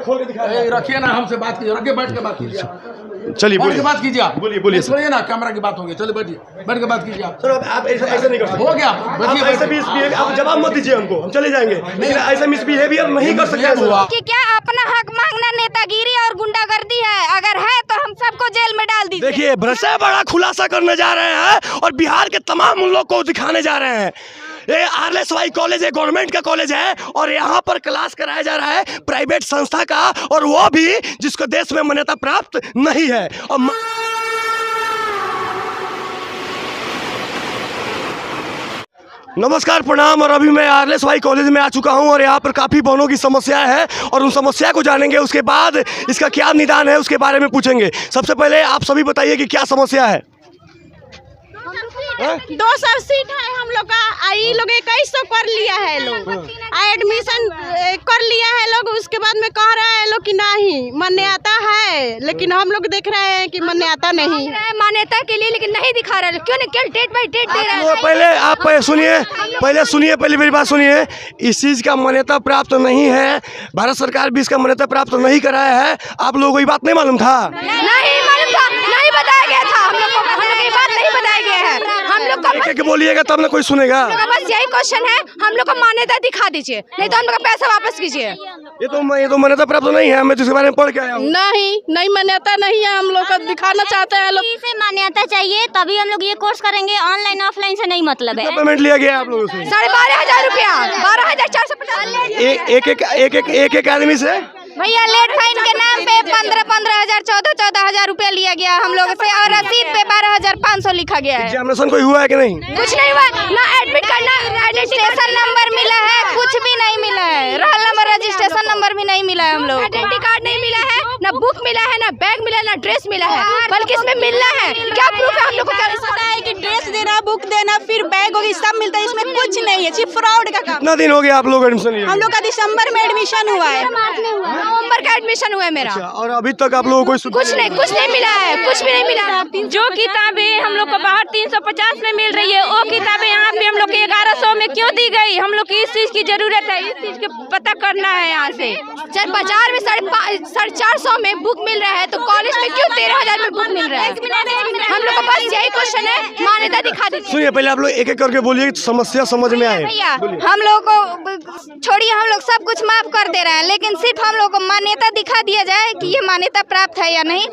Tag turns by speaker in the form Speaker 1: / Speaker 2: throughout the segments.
Speaker 1: खोल के दिखा
Speaker 2: रखिए ना, हमसे बात कीजिए, रखिए, बैठ के बात कीजिए,
Speaker 1: चलिए
Speaker 2: बैठ के बात कीजिए आप,
Speaker 1: बोलिए
Speaker 2: छोड़िए ना, कैमरा की बात होगी, चलिए बैठिए, बैठ के बात कीजिए आप।
Speaker 1: सर। आप ऐसे नहीं कर सकते,
Speaker 2: हो गया,
Speaker 1: आप ऐसे मिसबिहेवियर, आप जवाब मत दीजिए हमको, हम चले जाएंगे, लेकिन ऐसे मिसबिहेवियर नहीं कर सकते
Speaker 2: हुआ
Speaker 3: कि क्या अपना हक मांगना नेतागिरी और गुंडागर्दी है? अगर है तो हम सबको जेल में डाल दीजिए।
Speaker 1: देखिए, भ्रष्टाचार बड़ा खुलासा करने जा रहे हैं और बिहार के तमाम लोग को दिखाने जा रहे हैं। ये RLSY कॉलेज है, गवर्नमेंट का कॉलेज है और यहाँ पर क्लास कराया जा रहा है प्राइवेट संस्था का, और वो भी जिसको देश में मान्यता प्राप्त नहीं है। और नमस्कार, प्रणाम। और अभी मैं RLSY कॉलेज में आ चुका हूं और यहाँ पर काफ़ी बहनों की समस्या है और उन समस्या को जानेंगे, उसके बाद इसका क्या निदान है उसके बारे में पूछेंगे। सबसे पहले आप सभी बताइए कि क्या समस्या है।
Speaker 4: 200 सीट है हम लोग का, आई लोग 2100 कर लिया है, लोग एडमिशन कर लिया है लोग। उसके बाद में कह रहे हैं लोग कि नहीं मान्यता है, लेकिन हम लोग देख रहे हैं कि मान्यता नहीं है
Speaker 3: मान्यता के लिए, लेकिन नहीं दिखा रहे। क्यों नहीं, क्यों डेट बाई डेट दे रहे हैं?
Speaker 1: पहले आप सुनिए, पहले मेरी बात सुनिए। इस चीज़ का मान्यता प्राप्त नहीं है, भारत सरकार भी इसका मान्यता प्राप्त नहीं कराया है। आप लोगों को ये बात नहीं मालूम था?
Speaker 3: नहीं मालूम था, नहीं बताया गया था हम लोग को, ये बात नहीं बताया गया है हम लोग को।
Speaker 1: एक बोलिएगा तब ना कोई सुनेगा।
Speaker 3: बस यही क्वेश्चन है, हम लोग को मान्यता दिखा दीजिए, नहीं तो हम लोग का पैसा वापस कीजिए।
Speaker 1: ये तो मान्यता प्राप्त नहीं है, मैं तो इसके बारे में पढ़ के आया हूँ।
Speaker 4: नहीं मान्यता नहीं है, हम लोग को दिखाना चाहते हैं लोग।
Speaker 5: से मान्यता चाहिए तभी हम लोग ये कोर्स करेंगे, ऑनलाइन ऑफलाइन से नहीं मतलब है।
Speaker 1: पेमेंट लिया गया आप लोगों से?
Speaker 3: 12,500 रुपया, 12,450
Speaker 1: एक आदमी से।
Speaker 3: भैया लेट फाइन के नाम पे 15,000, 14,000 रुपया लिया गया हम लोग से, और रसीद पे 12,500 लिखा गया है।
Speaker 1: एग्जामिनेशन कोई हुआ है कि नहीं?
Speaker 3: कुछ नहीं हुआ, ना एडमिट कार्ड, ना रजिस्ट्रेशन नंबर मिला है, कुछ भी नहीं मिला है। रोल नंबर, रजिस्ट्रेशन नंबर भी नहीं मिला है हम लोग। आइडेंटिटी कार्ड नहीं मिला है, ना बुक मिला है, ना बैग मिला है, ना ड्रेस मिला है, बल्कि इसमें मिलना है। क्या प्रूफ है हम लोग को?
Speaker 4: पता है कि ड्रेस देना, बुक देना, फिर बैग होगी, सब मिलता है, इसमें कुछ नहीं है, सिर्फ फ्रॉड का काम।
Speaker 1: कितना दिन हो गया आप लोग एडमिशन लिए?
Speaker 4: हम लोग का दिसंबर में एडमिशन हुआ है,
Speaker 3: नवंबर का एडमिशन हुआ है मेरा।
Speaker 1: और अभी तक आप लोगों को
Speaker 3: कुछ नहीं मिला है, कुछ भी नहीं मिला।
Speaker 5: जो किताबें हम लोग को बाहर 350 में मिल रही है, वो किताबें यहाँ पे हम लोग के 1100 में क्यों दी गई? हम लोग की इस चीज की जरूरत है, इस चीज के पता करना है यहाँ से।
Speaker 3: जब बाजार में 450 में बुक मिल रहा है, तो कॉलेज में क्यों 13,000 में बुक मिल रहा है? हम लोग को बस यही क्वेश्चन है, मान्यता दिखा दीजिए।
Speaker 1: सुनिए, पहले आप लोग एक एक करके बोलिए, समस्या समझ में आए।
Speaker 3: भैया हम लोग को छोड़िए, हम लोग सब कुछ माफ कर दे रहे हैं, लेकिन सिर्फ हम लोग को मान्यता दिखा दिया जाए कि ये मान्यता प्राप्त है या नहीं,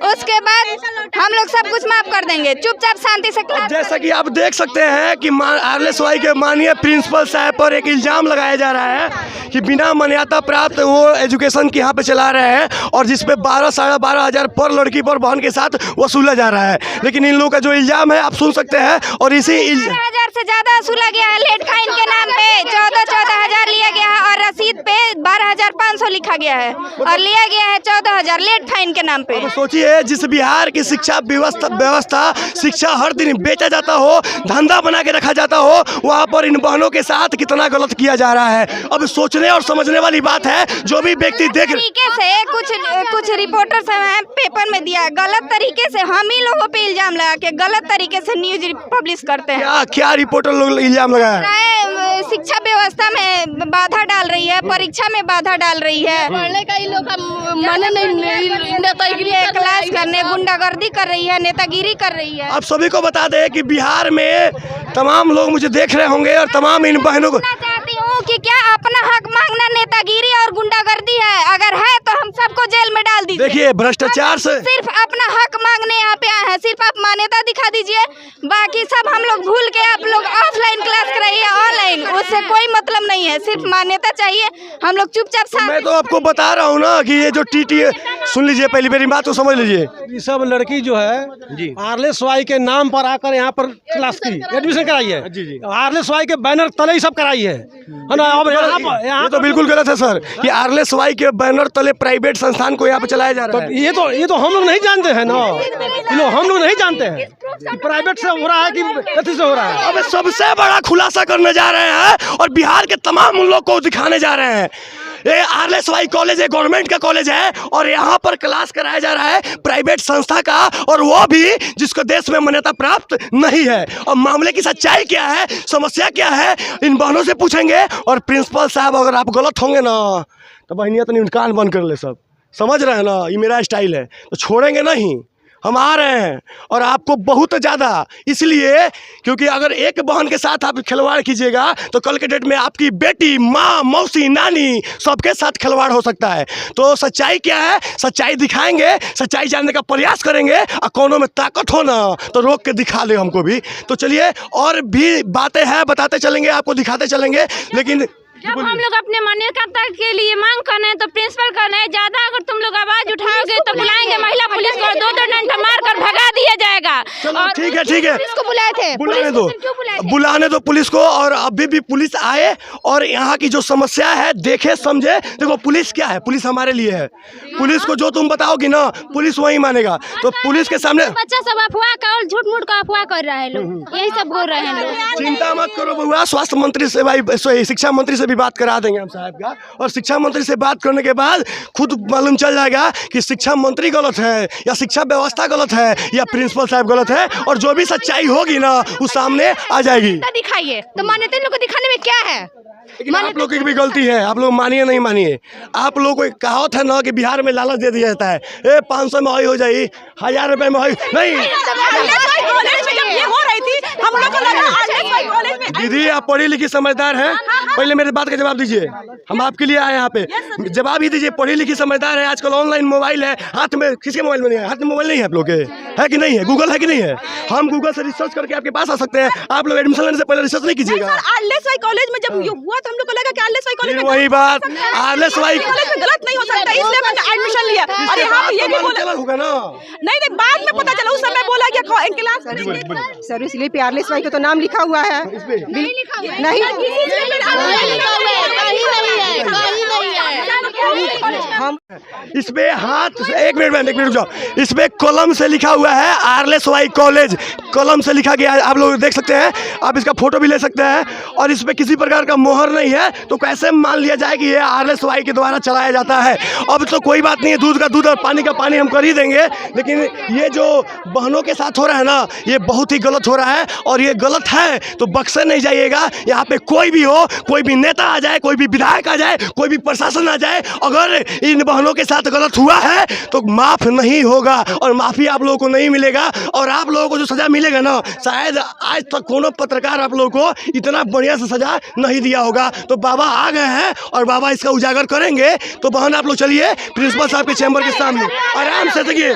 Speaker 3: उसके बाद हम लोग सब कुछ माफ कर देंगे, चुपचाप शांति से क्लास।
Speaker 1: जैसा कि आप देख सकते हैं कि RLSY के माननीय प्रिंसिपल साहब पर एक इल्जाम लगाया जा रहा है कि बिना मान्यता प्राप्त वो एजुकेशन के यहाँ पे चला रहे हैं, और जिसपे 12,500 पर लड़की पर बहन के साथ वसूला जा रहा है। लेकिन इन लोगों का जो इल्जाम है आप सुन सकते हैं, और इसी
Speaker 3: 13,000 से ज्यादा वसूला गया है लेट फाइन के नाम पे। 14,000 लिया गया है और रसीद पे 12,500 लिखा गया है, और लिया गया है 14,000 लेट फाइन के नाम पे।
Speaker 1: अब सोचिए, जिस बिहार की शिक्षा व्यवस्था शिक्षा हर दिन बेचा जाता हो, धंधा बना के रखा जाता हो, वहाँ पर इन बहनों के साथ कितना गलत किया जा रहा है। अब सोचने और समझने वाली बात है। जो भी व्यक्ति देख
Speaker 3: तरीके से कुछ रिपोर्टर्स हैं पेपर में दिया, गलत तरीके से हम ही लोगों पे इल्जाम लगा के गलत तरीके से न्यूज पब्लिश करते हैं।
Speaker 1: क्या रिपोर्टर लोग इल्जाम लगाया?
Speaker 3: शिक्षा व्यवस्था में बाधा डाल रही है, परीक्षा में बाधा डाल रही है,
Speaker 4: पढ़ने का लोग का मन नहीं, नेतागिरी
Speaker 3: क्लास करने, गुंडागर्दी कर रही है, नेतागिरी कर रही है।
Speaker 1: आप सभी को बता दें कि बिहार में तमाम लोग मुझे देख रहे होंगे और तमाम इन बहनों को
Speaker 3: चाहती हूँ कि क्या अपना हक मांगना नेतागिरी और गुंडागर्दी है? अगर है तो हम सबको जेल में डाल दीजिए।
Speaker 1: देखिए, भ्रष्टाचार से
Speaker 3: सिर्फ अपना हक मांगने यहाँ पे आए हैं, सिर्फ आप मान्यता दिखा दीजिए, बाकी सब हम लोग भूल के आप लोग ऑफलाइन क्लास कराइए, ऑनलाइन, उससे कोई मतलब नहीं है, सिर्फ मान्यता चाहिए। हम लोग चुपचाप
Speaker 1: मैं तो आपको बता रहा हूँ ना कि ये जो TT, सुन लीजिए, पहली मेरी बात तो समझ लीजिए।
Speaker 6: ये सब लड़की जो है RLSY के नाम पर आकर यहाँ पर क्लास की एडमिशन कराई है। RLSY के बैनर तले ही सब कराई है ना। अब यहाँ
Speaker 1: तो बिल्कुल गलत है सर, कि RLSY के बैनर तले प्राइवेट संस्थान को यहाँ पे चलाया जा रहा है।
Speaker 6: ये तो हम लोग नहीं जानते हैं ना, हम लोग नहीं जानते हैं कि प्राइवेट से हो रहा है कि कथी से हो रहा है।
Speaker 1: अब सबसे बड़ा खुलासा करने जा रहे हैं और बिहार के तमाम लोग को दिखाने जा रहे हैं। ये RLSY कॉलेज है, गवर्नमेंट का कॉलेज है, और यहाँ पर क्लास कराया जा रहा है प्राइवेट संस्था का, और वो भी जिसको देश में मान्यता प्राप्त नहीं है। और मामले की सच्चाई क्या है, समस्या क्या है, इन बहनों से पूछेंगे। और प्रिंसिपल साहब, अगर आप गलत होंगे ना तो बहनिया तो कान बंद कर ले सब, समझ रहे हैं ना, ये मेरा स्टाइल है, तो छोड़ेंगे नहीं, हम आ रहे हैं। और आपको बहुत ज़्यादा इसलिए क्योंकि अगर एक बहन के साथ आप खिलवाड़ कीजिएगा तो कल के डेट में आपकी बेटी, माँ, मौसी, नानी सबके साथ खिलवाड़ हो सकता है। तो सच्चाई क्या है, सच्चाई दिखाएंगे, सच्चाई जानने का प्रयास करेंगे, और कोनों में ताकत हो ना तो रोक के दिखा ले हमको भी। तो चलिए और भी बातें हैं, बताते चलेंगे, आपको दिखाते चलेंगे। लेकिन
Speaker 5: जब हम लोग अपने मान्यता के लिए मांग करना है तो प्रिंसिपल करना है, ज्यादा अगर तुम लोग आवाज उठाओगे तो बुलाएंगे महिला पुलिस को, 2 डंडा मार कर भगा दिया जाएगा।
Speaker 1: चलो ठीक है, ठीक है,
Speaker 3: पुलिस को बुलाए थे,
Speaker 1: बुलाने दो, बुलाने दो पुलिस को। और अभी भी पुलिस आए और यहाँ की जो समस्या है देखे समझे। देखो पुलिस क्या है, पुलिस हमारे लिए है। पुलिस को जो तुम बताओगी ना पुलिस वही मानेगा। तो पुलिस के सामने
Speaker 3: बच्चा सब अफवाह का और झूठ मूठ का अफवाह कर रहा है लोग, यही सब बोल रहे हैं लोग।
Speaker 1: चिंता मत करो बउआ, स्वास्थ्य मंत्री से भाई शिक्षा मंत्री से भी बात करा देंगे हम साहब का। और शिक्षा मंत्री से बात करने के बाद खुद मालूम चल जाएगा कि शिक्षा मंत्री गलत है या शिक्षा व्यवस्था गलत है या प्रिंसिपल साहब गलत है। और जो भी सच्चाई होगी ना वो सामने आ जाएगी।
Speaker 3: दिखाइए तो मान्यता लोग को दिखाने में क्या है।
Speaker 1: लेकिन आप लोग की भी गलती है, आप लोग मानिए नहीं मानिए। आप लोगों को एक कहावत है ना कि बिहार में लालच दे दिया जाता है, 500 में हो जाए, 1000 रुपए में हो नहीं। दीदी आप पढ़ी लिखी समझदार हैं, पहले मेरे बात का जवाब दीजिए। हम आपके लिए आए यहाँ पे, जवाब ही दीजिए। पढ़ी लिखी समझदार है, आजकल ऑनलाइन मोबाइल है हाथ में, किसके मोबाइल में नहीं है? हाथ में मोबाइल नहीं है आप लोग के, है कि नहीं है? गूगल है कि नहीं है? हम गूगल से रिसर्च करके आपके पास आ सकते हैं। आप लोग एडमिशन लेने से पहले रिसर्च नहीं कीजिएगा।
Speaker 4: कॉलेज में जब हुआ तो हम लोग को लगा कि आरएलएसवाई कॉलेज में
Speaker 1: वही बात, आरएलएसवाई
Speaker 4: कॉलेज में गलत नहीं हो सकता, इसलिए मैंने एडमिशन लिया। और यहाँ पे ये भी बोला
Speaker 1: होगा ना,
Speaker 4: नहीं बाद में पता चला, उस समय बोला कि क्लास करेंगे सर, इसलिए आरएलएसवाई का तो नाम लिखा हुआ है। नहीं हम
Speaker 1: इसमें हाथ, एक मिनट रुक जाओ, इसमें कलम से लिखा हुआ है आरएलएसवाई कॉलेज, कलम से लिखा गया है, आप लोग देख सकते हैं, आप इसका फोटो भी ले सकते हैं। और इसमें किसी प्रकार का मोहर नहीं है, तो कैसे मान लिया जाए कि ये आरएलएसवाई के द्वारा चलाया जाता है। अब तो कोई बात नहीं है, दूध का दूध और पानी का पानी हम कर ही देंगे। लेकिन ये जो बहनों के साथ हो रहा है ना, ये बहुत ही गलत हो रहा है। और ये गलत है तो बख्शे नहीं जाइएगा। यहाँ पे कोई भी हो, कोई भी नेता आ जाए, कोई भी विधायक आ जाए, कोई भी प्रशासन आ जाए, अगर इन बहनों के साथ गलत हुआ है तो माफ नहीं होगा और माफी आप लोगों को नहीं मिलेगा। और आप लोगों को जो सजा मिलेगा ना, शायद आज तक कोनो पत्रकार आप लोगों को इतना बढ़िया से सजा नहीं दिया होगा। तो बाबा आ गए हैं और बाबा इसका उजागर करेंगे। तो बहन आप लोग चलिए प्रिंसिपल साहब के चैम्बर के सामने आराम से देखिए,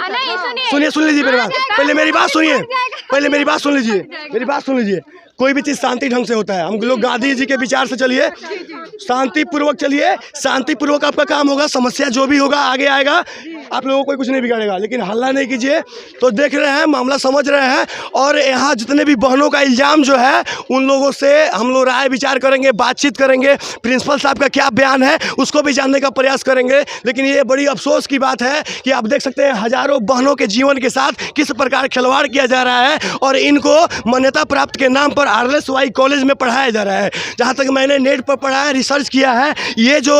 Speaker 1: सुन लीजिए मेरी बात, पहले मेरी बात सुनिए, पहले मेरी बात सुन लीजिए, मेरी बात सुन लीजिए। कोई भी चीज़ शांति ढंग से होता है, हम लोग गांधी जी के विचार से चलिए, शांतिपूर्वक चलिए, शांतिपूर्वक आपका काम होगा। समस्या जो भी होगा आगे आएगा, आप लोगों को कोई कुछ नहीं बिगाड़ेगा। लेकिन हल्ला नहीं कीजिए। तो देख रहे हैं, मामला समझ रहे हैं। और यहाँ जितने भी बहनों का इल्ज़ाम जो है उन लोगों से हम लोग राय विचार करेंगे, बातचीत करेंगे, प्रिंसिपल साहब का क्या बयान है उसको भी जानने का प्रयास करेंगे। लेकिन ये बड़ी अफसोस की बात है कि आप देख सकते हैं हज़ारों बहनों के जीवन के साथ किस प्रकार खिलवाड़ किया जा रहा है। और इनको मान्यता प्राप्त के नाम पर आरएलएसवाई कॉलेज में पढ़ाया जा रहा है। जहाँ तक मैंने नेट पर पढ़ा है, रिसर्च किया है, ये जो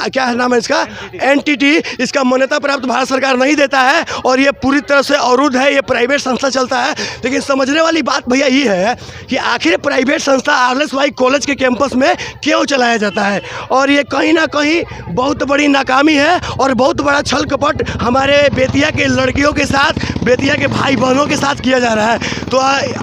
Speaker 1: क्या नाम है इसका, एनटीटी, इसका मान्यता प्राप्त भारत सरकार नहीं देता है और ये पूरी तरह से अवरुद्ध है, ये प्राइवेट संस्था चलता है। लेकिन समझने वाली बात भैया ये है कि आखिर प्राइवेट संस्था आरएलएसवाई कॉलेज के कैंपस में क्यों चलाया जाता है। और ये कहीं ना कहीं बहुत बड़ी नाकामी है और बहुत बड़ा छल कपट हमारे बेतिया के लड़कियों के साथ, बेतिया के भाई बहनों के साथ किया जा रहा है। तो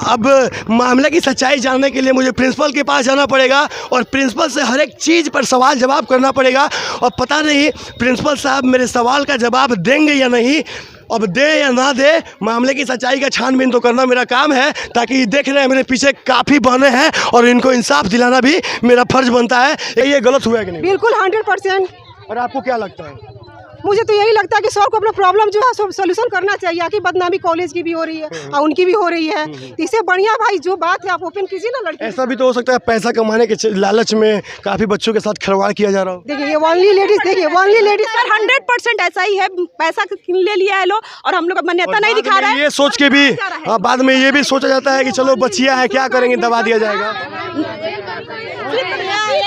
Speaker 1: अब मामले की सच्चाई जानने के लिए मुझे प्रिंसिपल के पास जाना पड़ेगा और प्रिंसिपल से हर एक चीज़ पर सवाल जवाब करना पड़ेगा। और पता नहीं प्रिंसिपल साहब मेरे सवाल का जवाब देंगे या नहीं। अब दे या ना दे, मामले की सच्चाई का छानबीन तो करना मेरा काम है। ताकि देख रहे हैं मेरे पीछे काफ़ी बहनें हैं और इनको इंसाफ दिलाना भी मेरा फर्ज बनता है। ये गलत हुआ है कि नहीं?
Speaker 4: बिल्कुल 100%।
Speaker 1: और आपको क्या लगता है?
Speaker 4: मुझे तो यही लगता है कि सर को अपना प्रॉब्लम जो है सोल्यूशन करना चाहिए। आखिर बदनामी कॉलेज की भी हो रही है और उनकी भी हो रही है। तो इससे बढ़िया भाई जो बात है आप ओपन कीजिए ना। लड़की
Speaker 1: ऐसा भी तो हो सकता है पैसा कमाने के लालच में काफ़ी बच्चों के साथ खिलवाड़ किया जा रहा हो।
Speaker 4: देखिए ओनली लेडीज, देखिए ओनली लेडीज सर 100% ऐसा ही है। पैसा ले लिया है लो और हम लोग मान्यता नहीं दिखा रहे हैं।
Speaker 1: ये सोच के भी बाद में ये भी सोचा जाता है कि चलो बचिया है क्या करेंगे, दबा दिया जाएगा।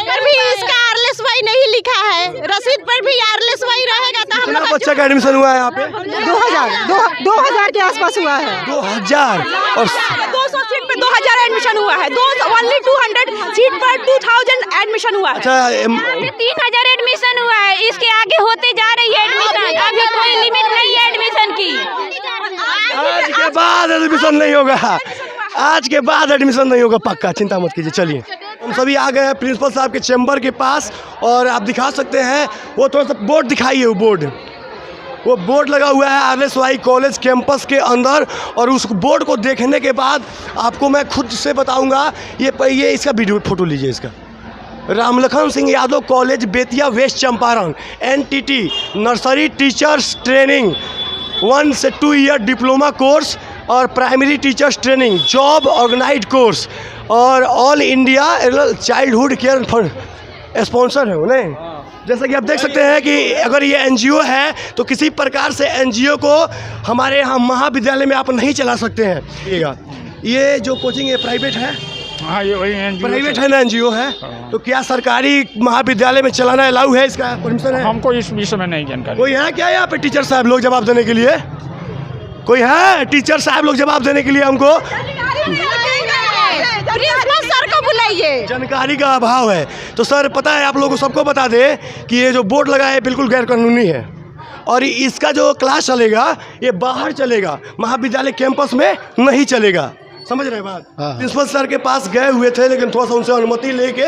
Speaker 4: पर भी इसका आरएलएसवाई नहीं लिखा है, रसीद पर भी आरएलएसवाई रहेगा तो हम लोग
Speaker 1: बच्चा का एडमिशन हुआ है यहाँ पे?
Speaker 4: 2000 के आसपास हुआ है।
Speaker 1: 2000 और
Speaker 4: 200 सीट पे 2000 एडमिशन हुआ है। ओनली 200 सीट पर 2000 एडमिशन हुआ है।
Speaker 1: अच्छा
Speaker 5: 3000 एडमिशन हुआ है, इसके आगे होते जा रही है एडमिशन, अभी कोई लिमिट नहीं है एडमिशन की।
Speaker 1: आज के बाद एडमिशन नहीं होगा, आज के बाद एडमिशन नहीं होगा पक्का, चिंता मत कीजिए। चलिए हम सभी आ गए हैं प्रिंसिपल साहब के चैम्बर के पास और आप दिखा सकते हैं, वो थोड़ा सा बोर्ड दिखाइए, वो बोर्ड लगा हुआ है RLSY कॉलेज कैंपस के अंदर। और उस बोर्ड को देखने के बाद आपको मैं खुद से बताऊंगा, ये इसका वीडियो फोटो लीजिए इसका। Ramlakhan Singh Yadav college Bettiah west Champaran, NTT nursery teachers training 1 से 2 ईयर डिप्लोमा कोर्स और primary teachers training job organised course और all India childhood care fund sponsor है उन्हें। जैसा कि आप देख सकते हैं कि अगर ये NGO है तो किसी प्रकार से NGO को हमारे यहाँ महाविद्यालय में आप नहीं चला सकते हैं। ये जो कोचिंग है प्राइवेट है?
Speaker 7: हाँ, ये वही NGO
Speaker 1: प्राइवेट है ना, NGO है। तो क्या सरकारी महाविद्यालय में चलाना अलाउ है, इसका परमिशन है?
Speaker 7: हमको इस विषय में नहीं जानकारी।
Speaker 1: कोई है क्या यहाँ पे टीचर साहब लोग जवाब देने के लिए? कोई है टीचर साहब लोग जवाब देने के लिए हमको?
Speaker 4: प्रिंसिपल सर को बुलाइए।
Speaker 1: जानकारी का अभाव है। तो सर पता है आप लोगों को, सबको बता दें कि ये जो बोर्ड लगा है बिल्कुल गैरकानूनी है और इसका जो क्लास चलेगा ये बाहर चलेगा, महाविद्यालय कैंपस में नहीं चलेगा। समझ रहे हैं बात? प्रिंसिपल सर के पास गए हुए थे, लेकिन थोड़ा सा उनसे अनुमति लेके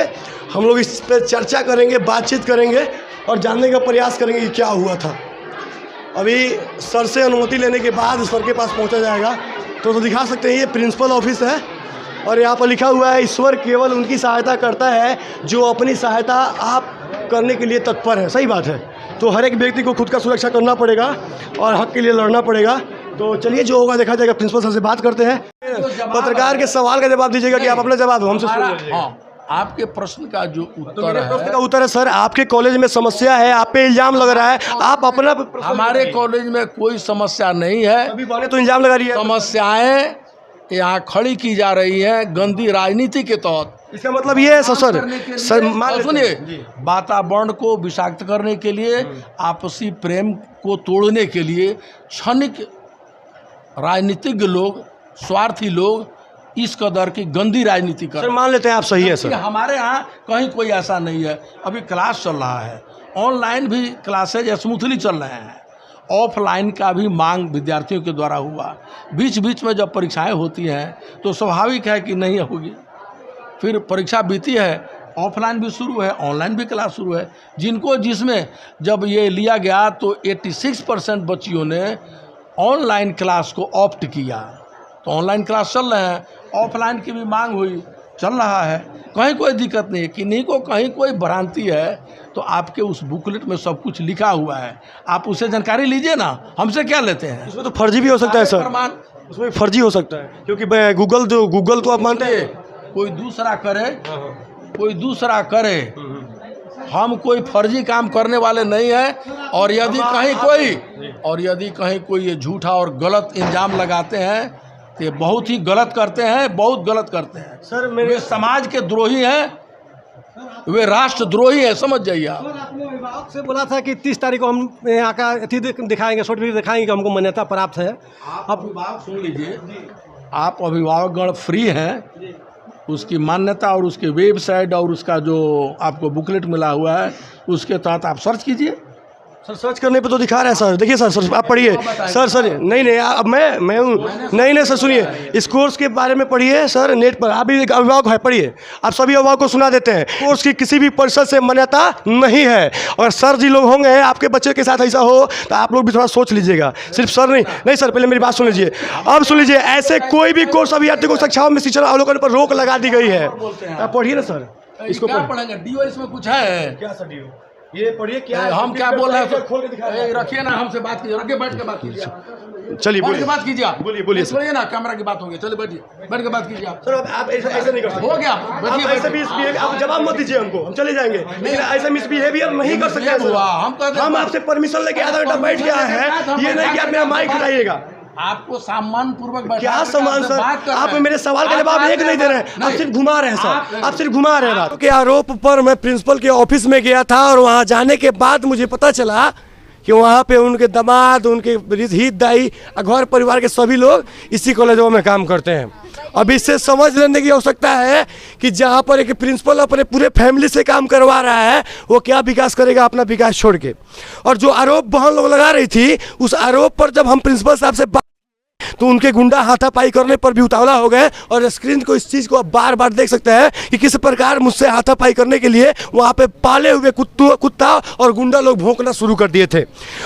Speaker 1: हम लोग इस पर चर्चा करेंगे, बातचीत करेंगे और जानने का प्रयास करेंगे कि क्या हुआ था। अभी सर से अनुमति लेने के बाद सर के पास पहुंचा जाएगा। तो दिखा सकते हैं ये प्रिंसिपल ऑफिस है और यहाँ पर लिखा हुआ है, ईश्वर केवल उनकी सहायता करता है जो अपनी सहायता आप करने के लिए तत्पर है। सही बात है। तो हर एक व्यक्ति को खुद का सुरक्षा करना पड़ेगा और हक के लिए लड़ना पड़ेगा। तो चलिए जो होगा देखा जाएगा। प्रिंसिपल सर से बात करते हैं, पत्रकार के सवाल का जवाब दीजिएगा कि आप अपना जवाब हमसे सुनिए।
Speaker 2: आपके प्रश्न का जो उत्तर है,
Speaker 1: प्रश्न का उत्तर है सर, आपके कॉलेज में समस्या है, आप पे इल्जाम लग रहा है, आप अपना
Speaker 2: हमारे कॉलेज में कोई समस्या नहीं है।
Speaker 1: अभी बोले तो इल्जाम लगा रही है।
Speaker 2: समस्याएं यहाँ खड़ी की जा रही है गंदी राजनीति के तहत।
Speaker 1: इसका मतलब ये है सर मान
Speaker 2: सुनिए, वातावरण को विषाक्त करने के लिए, आपसी प्रेम को तोड़ने के लिए क्षणिक राजनीतिज्ञ लोग, स्वार्थी लोग इस कदर की गंदी राजनीति कर।
Speaker 1: सर मान लेते हैं आप सही है सर।
Speaker 2: हमारे यहाँ कहीं कोई ऐसा नहीं है। अभी क्लास चल रहा है, ऑनलाइन भी क्लासेज स्मूथली चल रहे हैं, ऑफलाइन का भी मांग विद्यार्थियों के द्वारा हुआ। बीच बीच में जब परीक्षाएं होती हैं तो स्वाभाविक है कि नहीं होगी, फिर परीक्षा बीती है, ऑफलाइन भी शुरू है, ऑनलाइन भी क्लास शुरू है। जिनको जिसमें जब ये लिया गया तो 86% बच्चियों ने ऑनलाइन क्लास को ऑप्ट किया। तो ऑनलाइन क्लास चल रहे हैं, ऑफलाइन की भी मांग हुई, चल रहा है, कहीं कोई दिक्कत नहीं है। किन्हीं को कहीं कोई भ्रांति है तो आपके उस बुकलेट में सब कुछ लिखा हुआ है, आप उससे जानकारी लीजिए ना, हमसे क्या लेते हैं।
Speaker 1: इसमें तो फर्जी भी हो सकता है सर, उसमें फर्जी हो सकता है क्योंकि गूगल तो आप मानते हैं
Speaker 2: कोई दूसरा करे, हम कोई फर्जी काम करने वाले नहीं हैं। और यदि कहीं कोई ये झूठा और गलत इल्ज़ाम लगाते हैं तो बहुत ही गलत करते हैं, बहुत गलत करते हैं
Speaker 1: सर।
Speaker 2: वे समाज के द्रोही हैं, वे राष्ट्रद्रोही हैं, समझ जाइए आप।
Speaker 6: अपने अभिभावक से बोला था कि 30 तारीख को हम यहाँ का अथी दिखाएंगे, सर्टिफिकेट दिखाएंगे कि हमको मान्यता प्राप्त है।
Speaker 2: आप अभिभावक सुन लीजिए, आप अभिभावकगण फ्री हैं, उसकी मान्यता और उसके वेबसाइट और उसका जो आपको बुकलेट मिला हुआ है उसके तहत आप सर्च कीजिए।
Speaker 1: सर सर्च करने पे तो दिखा रहा है सर, देखिए सर आप पढ़िए सर नहीं अब मैं हूँ नहीं सर सुनिए, इस कोर्स के बारे में पढ़िए सर नेट पर। आप भी एक अभिभावक है, पढ़िए, आप सभी अभिभावक को सुना देते हैं। कोर्स की किसी भी परिषद से मान्यता नहीं है। और सर जी लोग होंगे आपके बच्चे के साथ ऐसा हो तो आप लोग भी थोड़ा सोच लीजिएगा। सिर्फ सर नहीं सर, पहले मेरी बात सुन लीजिए, अब सुन लीजिए। ऐसे कोई भी कोर्स अभ्यर्थी को कक्षाओं में शिक्षण अवलोकन पर रोक लगा दी गई है। आप पढ़िए ना सर,
Speaker 2: इसको क्या पढ़ेंगे? डीओ इसमें कुछ है
Speaker 1: क्या सर? डीओ ये पढ़िए क्या है?
Speaker 2: हम क्या बोल रहे हैं, रखिए ना, हमसे बात कीजिए, रखिए, बैठ के बात कीजिए,
Speaker 1: चलिए
Speaker 2: बैठ के बात कीजिए आप,
Speaker 1: बोलिए
Speaker 2: सुनिए ना, कैमरा की बात होगी, चलिए बैठिए, बैठ के बात कीजिए आप।
Speaker 1: सर आप ऐसा नहीं कर सकते,
Speaker 2: हो गया,
Speaker 1: आप ऐसे भी आप जवाब मत दीजिए हमको, हम चले जाएंगे, लेकिन ऐसा मिसबिहेवियर नहीं कर सकते। हम आपसे परमिशन लेके आधा घंटा बैठ गया है, ये नहीं कि आप मेरा माइक हटाइएगा।
Speaker 2: आपको सम्मान पूर्वक
Speaker 1: क्या सम्मान सर? आप मेरे सवाल का जवाब एक नहीं दे रहे हैं, आप सिर्फ घुमा रहे हैं सर, आप सिर्फ घुमा रहे हैं बात के आरोप पर। मैं प्रिंसिपल के ऑफिस में गया था और वहां जाने के बाद मुझे पता चला कि वहाँ पे उनके दामाद, उनके हितदायी घर परिवार के सभी लोग इसी कॉलेजों में काम करते हैं। अब इससे समझ लेने की आवश्यकता है कि जहाँ पर एक प्रिंसिपल अपने पूरे फैमिली से काम करवा रहा है वो क्या विकास करेगा अपना विकास छोड़ के। और जो आरोप बहन लोग लगा रही थी उस आरोप पर जब हम प्रिंसिपल साहब से तो उनके गुंडा हाथापाई करने पर भी उतावला हो गए। और स्क्रीन को इस चीज़ को आप बार बार देख सकते हैं कि किस प्रकार मुझसे हाथापाई करने के लिए वहाँ पे पाले हुए कुत्ता और गुंडा लोग भौंकना शुरू कर दिए थे।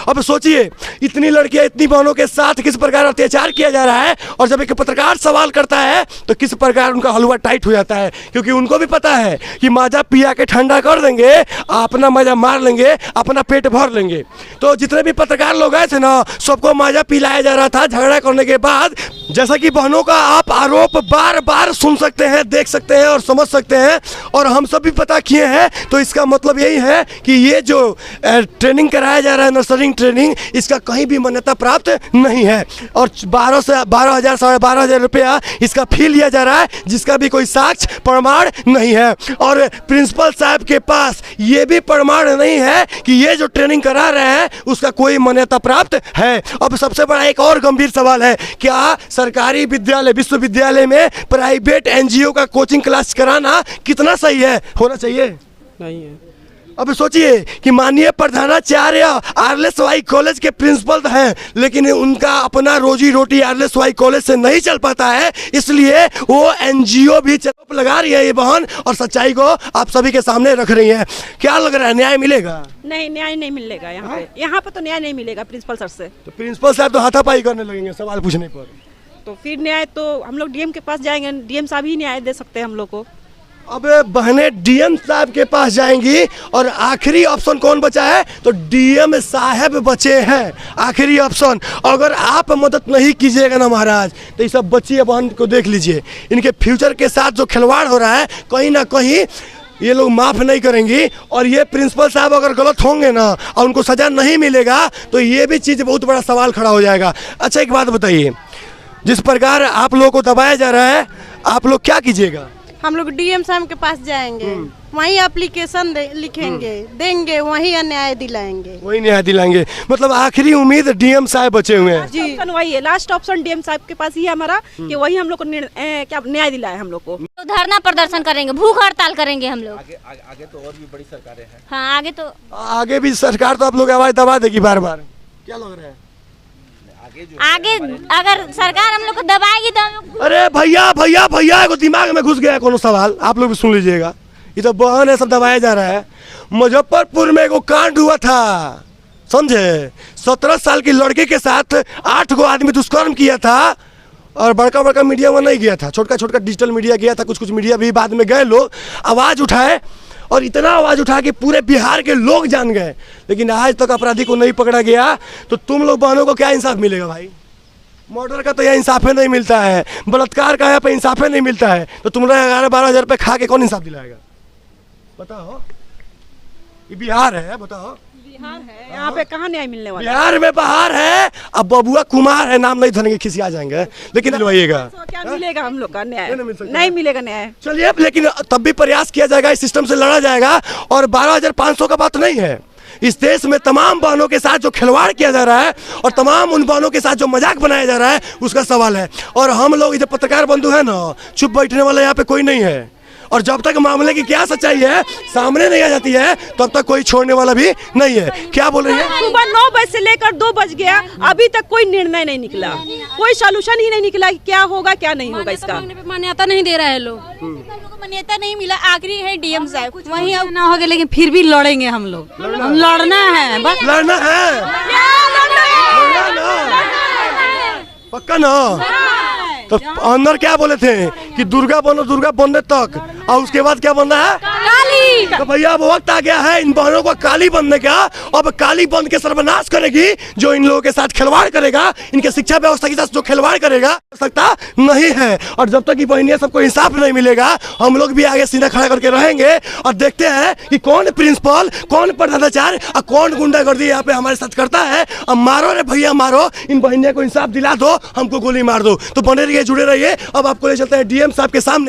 Speaker 1: अब सोचिए इतनी लड़कियाँ इतनी बहनों के साथ किस प्रकार अत्याचार किया जा रहा है, और जब एक पत्रकार सवाल करता है तो किस प्रकार उनका हलवा टाइट हो जाता है, क्योंकि उनको भी पता है कि माजा पिया के ठंडा कर देंगे, अपना मजा मार लेंगे, अपना पेट भर लेंगे। तो जितने भी पत्रकार लोग आए थे ना, सबको माजा पिलाया जा रहा था झगड़ा करने के बाद। जैसा कि बहनों का आप आरोप बार बार सुन सकते हैं, देख सकते हैं और समझ सकते हैं, और हम सब भी पता किए हैं। तो इसका मतलब यही है कि ये जो ट्रेनिंग कराया जा रहा है, नर्सरिंग ट्रेनिंग, इसका कहीं भी मान्यता प्राप्त नहीं है। और 12,000 साढ़े 12,000 रुपया इसका फी लिया जा रहा है, जिसका भी कोई साक्ष्य प्रमाण नहीं है। और प्रिंसिपल साहब के पास ये भी प्रमाण नहीं है कि ये जो ट्रेनिंग करा रहे हैं उसका कोई मान्यता प्राप्त है। अब सबसे बड़ा एक और गंभीर सवाल है, क्या सरकारी विद्यालय विश्वविद्यालय में प्राइवेट एनजीओ का कोचिंग क्लास कराना कितना सही है? होना चाहिए?
Speaker 6: नहीं है।
Speaker 1: अब सोचिए कि माननीय प्रधानाचार्य आरएलएसवाई कॉलेज के प्रिंसिपल हैं, लेकिन उनका अपना रोजी रोटी आरएलएसवाई कॉलेज से नहीं चल पाता है, इसलिए वो एनजीओ भी चौप लगा रही है ये बहन, और सच्चाई को आप सभी के सामने रख रही है। क्या लग रहा है, न्याय मिलेगा?
Speaker 4: नहीं, न्याय नहीं मिलेगा यहाँ पे तो न्याय नहीं मिलेगा प्रिंसिपल सर से।
Speaker 1: तो प्रिंसिपल साहब तो हाथापाई करने लगेंगे सवाल पूछने पर,
Speaker 4: तो फिर न्याय तो हम लोग डीएम के पास जाएंगे, डीएम साहब ही न्याय दे सकते हैं हम लोग को।
Speaker 1: अब बहनें डीएम साहब के पास जाएंगी, और आखिरी ऑप्शन कौन बचा है? तो डीएम साहब बचे हैं, आखिरी ऑप्शन। अगर आप मदद नहीं कीजिएगा ना महाराज, तो ये सब बच्ची बहन को देख लीजिए, इनके फ्यूचर के साथ जो खिलवाड़ हो रहा है कहीं ना कहीं ये लोग माफ़ नहीं करेंगी। और ये प्रिंसिपल साहब अगर गलत होंगे ना और उनको सज़ा नहीं मिलेगा तो ये भी चीज़ बहुत बड़ा सवाल खड़ा हो जाएगा। अच्छा एक बात बताइए, जिस प्रकार आप लोगों को दबाया जा रहा है, आप लोग क्या कीजिएगा?
Speaker 4: हम लोग डीएम साहब के पास जाएंगे, वहीं एप्लीकेशन लिखेंगे, देंगे, वहीं न्याय दिलाएंगे।
Speaker 1: वही न्याय दिलाएंगे, मतलब आखिरी उम्मीद डीएम साहब बचे हुए हैं।
Speaker 4: जी वही है, लास्ट ऑप्शन डीएम साहब के पास ही है हमारा, कि वही हम लोग को क्या न्याय दिलाए हम लोग को।
Speaker 3: तो धरना प्रदर्शन करेंगे, भूख हड़ताल करेंगे हम लोग।
Speaker 8: आगे तो और भी बड़ी सरकारें हैं।
Speaker 3: हाँ
Speaker 1: आगे भी सरकार तो आप लोग आवाज दबा देगी बार बार, क्या लग रहा है?
Speaker 3: आगे अगर सरकार हम लोग को दबाएगी तो हम लोग।
Speaker 1: अरे भैया को दिमाग में घुस गया है कोनो सवाल, आप लोग भी सुन लीजिएगा। ये तो बहन है, सब दबाया जा रहा है। मुजफ्फरपुर में एगो कांड हुआ था, समझे? 17 साल की लड़की के साथ 8 गो आदमी दुष्कर्म किया था, और बड़का मीडिया में नहीं गया था, छोटा डिजिटल मीडिया गया था, कुछ मीडिया भी बाद में गए, लोग आवाज़ उठाए, और इतना आवाज़ उठा कि पूरे बिहार के लोग जान गए, लेकिन आज तक अपराधी को नहीं पकड़ा गया। तो तुम लोग बहनों को क्या इंसाफ मिलेगा भाई? मर्डर का तो यहाँ इंसाफ नहीं मिलता है, बलात्कार का यहाँ पे इंसाफ नहीं मिलता है, तो तुम 11-12 हज़ार रुपये खा के कौन इंसाफ दिलाएगा? बताओ, ये बिहार है, बताओ।
Speaker 4: बिहार है, यहाँ पे कहाँ न्याय मिलने वाला?
Speaker 1: बिहार में बाहर है। अब बबुआ कुमार है, नाम नहीं धरेंगे, खिसिया जाएंगे, लेकिन दिलवाइएगा।
Speaker 4: क्या मिलेगा हम लोग का न्याय? नहीं मिलेगा न्याय।
Speaker 1: चलिए, लेकिन तब भी प्रयास किया जाएगा, इस सिस्टम से लड़ा जाएगा। और 12,500 का बात नहीं है, इस देश में तमाम बहनों के साथ जो खिलवाड़ किया जा रहा है और तमाम उन बहनों के साथ जो मजाक बनाया जा रहा है उसका सवाल है। और हम लोग जो पत्रकार बंधु है ना, चुप बैठने वाला यहाँ पे कोई नहीं है, और जब तक मामले की क्या सच्चाई है सामने नहीं आ जाती है तब तक कोई छोड़ने वाला भी नहीं है। क्या बोल रही है?
Speaker 4: सुबह 9 बजे से लेकर 2 बज गया, अभी तक कोई निर्णय नहीं निकला, कोई सोल्यूशन ही नहीं निकला कि क्या होगा क्या नहीं होगा। इसका
Speaker 3: मान्यता नहीं दे रहा है लोग, मान्यता नहीं मिला, आखिरी है डीएम साहब, वहीं अब ना होगा, लेकिन फिर भी लड़ेंगे हम लोग। हम लड़ना है, बस
Speaker 1: लड़ना है, पक्का ना? तो अंदर क्या बोले थे कि दुर्गा बनो, दुर्गा बनने तक, और उसके बाद क्या बनना है? काली। तो भैया अब वक्त आ गया है इन बहनों को काली बनने का। अब काली बन के सर्वनाश करेगी जो इन लोगों के साथ खिलवाड़ करेगा, इनके शिक्षा व्यवस्था के साथ जो खिलवाड़ करेगा, सकता नहीं है। और जब तक ये बहनियां सबको इंसाफ नहीं मिलेगा, हम लोग भी आगे सीना खड़ा करके रहेंगे और देखते हैं कि कौन प्रिंसिपल, कौन प्रधानाचार्य और कौन गुंडागर्दी यहाँ पे हमारे साथ करता है। अब मारो रे भैया मारो, इन बहनियों को इंसाफ दिला दो, हमको गोली मार दो। तो बने रहिए, जुड़े रहिए। अब आपको ले चलते हैं डीएम साहब के सामने।